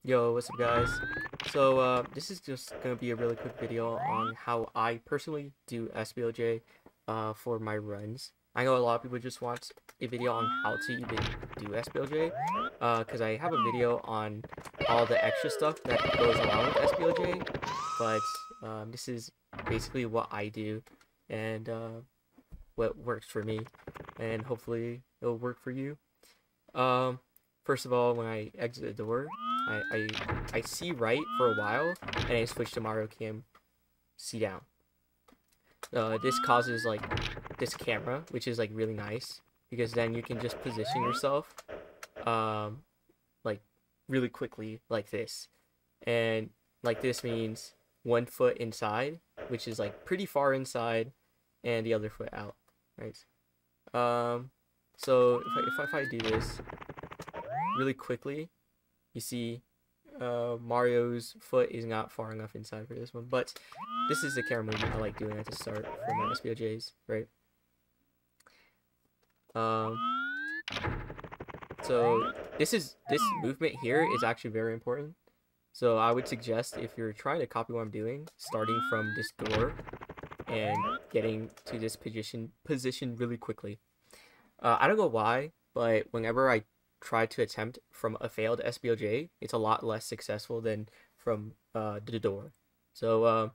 Yo, what's up guys? So this is just gonna be a really quick video on how I personally do SBOJ for my runs. I know a lot of people just want a video on how to even do SBOJ because I have a video on all the extra stuff that goes along with SBOJ, but this is basically what I do and what works for me, and hopefully it'll work for you. First of all, when I exit the door, I see right for a while, and I switch to Mario Cam see down. This causes like this camera, which is like really nice because then you can just position yourself like really quickly like this, and like this means 1 foot inside, which is like pretty far inside, and the other foot out, right? So if I do this really quickly, you see Mario's foot is not far enough inside for this one, but this is the camera movement I like doing at the start for my SBOJs, right? So this movement here is actually very important. So I would suggest, if you're trying to copy what I'm doing, starting from this door and getting to this position really quickly. I don't know why, but whenever I try to attempt from a failed SBOJ, it's a lot less successful than from the door. So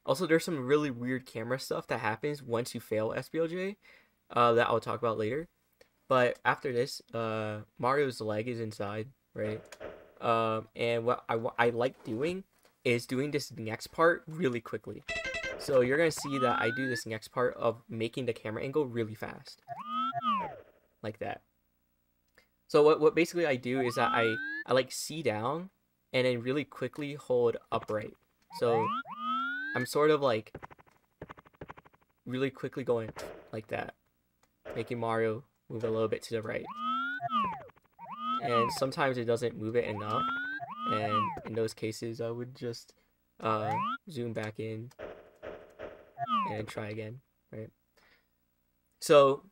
also there's some really weird camera stuff that happens once you fail SBOJ that I'll talk about later. But after this, Mario's leg is inside, right? And what I like doing is doing this next part really quickly. So you're gonna see that I do this next part of making the camera angle really fast, like that. So what basically I do is that I like see down and then really quickly hold upright. So I'm sort of like really quickly going like that, making Mario move a little bit to the right. And sometimes it doesn't move it enough, and in those cases I would just zoom back in and try again, right? So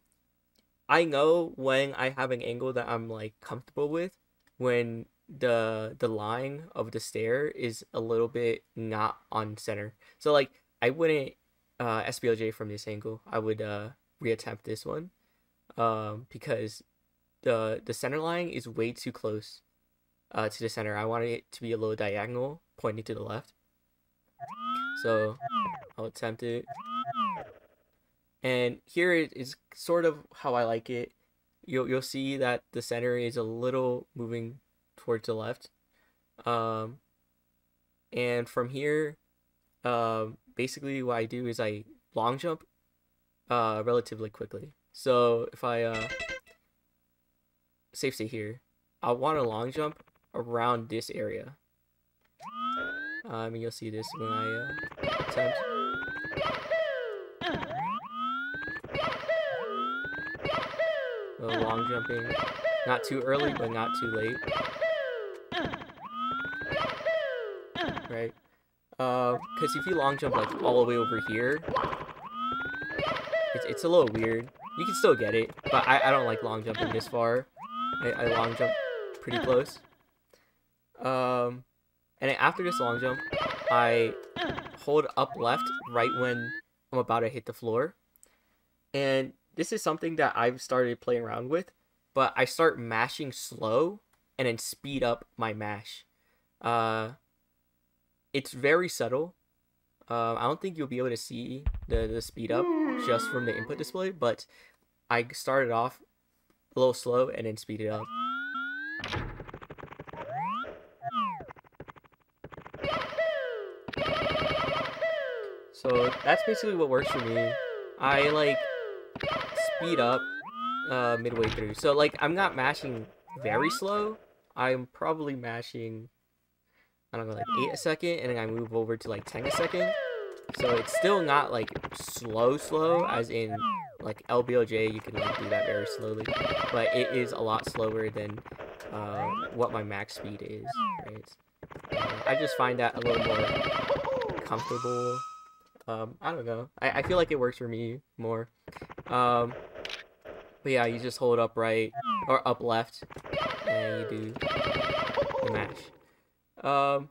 I know when I have an angle that I'm like comfortable with, when the line of the stair is a little bit not on center. So like I wouldn't SBOJ from this angle. I would reattempt this one because the center line is way too close to the center. I wanted it to be a little diagonal, pointing to the left. So I'll attempt it. And here is sort of how I like it. You'll see that the center is a little moving towards the left. And from here, basically what I do is I long jump relatively quickly. So if I safe stay here, I want to long jump around this area. And you'll see this when I attempt. So long jumping, not too early, but not too late. Right? Because if you long jump like all the way over here, it's a little weird. You can still get it, but I don't like long jumping this far. I long jump pretty close. And then after this long jump, I hold up left right when I'm about to hit the floor. And this is something that I've started playing around with, but I start mashing slow and then speed up my mash. It's very subtle. I don't think you'll be able to see the speed up just from the input display, but I started off a little slow and then speed it up. So that's basically what works for me. I like speed up midway through. So like I'm not mashing very slow. I'm probably mashing, I don't know, like 8 a second, and then I move over to like 10 a second. So it's still not like slow as in like LBOJ, you can like do that very slowly, but it is a lot slower than what my max speed is, right? I just find that a little more comfortable. I don't know. I feel like it works for me more. But yeah, you just hold up right or up left, and you do the mash. Um,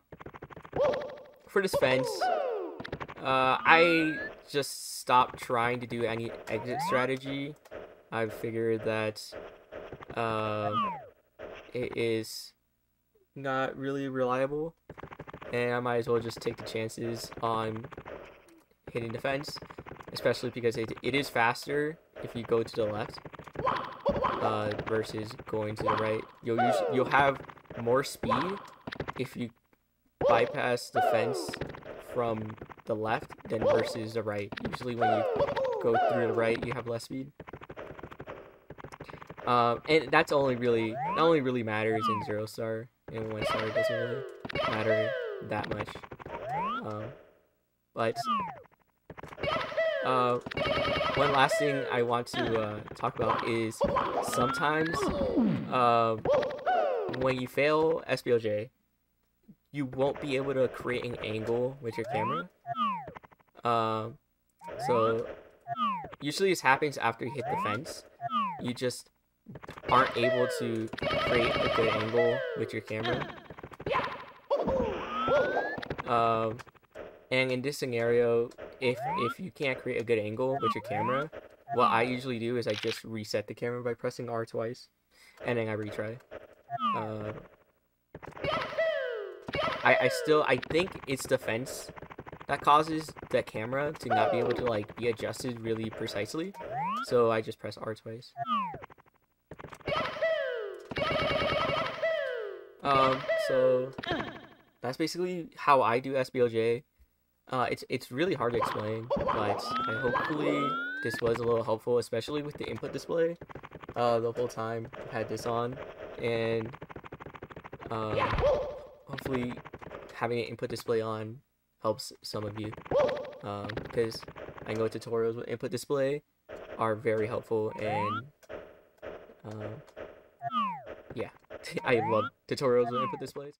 for this fence, I just stopped trying to do any exit strategy. I figured that it is not really reliable, and I might as well just take the chances on hitting the fence, especially because it is faster if you go to the left versus going to the right. You'll have more speed if you bypass the fence from the left than versus the right. Usually when you go through the right, you have less speed. And that only really matters in 0 star, and 1 star doesn't really matter that much. But one last thing I want to talk about is sometimes when you fail SBLJ, you won't be able to create an angle with your camera. So usually this happens after you hit the fence. You just aren't able to create a good angle with your camera. And in this scenario, if you can't create a good angle with your camera, what I usually do is I just reset the camera by pressing R twice, and then I retry. I think it's the fence that causes the camera to not be able to like be adjusted really precisely, so I just press R twice. So that's basically how I do SBLJ. It's really hard to explain, but hopefully this was a little helpful, especially with the input display. The whole time I've had this on, and hopefully having an input display on helps some of you, because I know tutorials with input display are very helpful, and yeah, I love tutorials with input displays.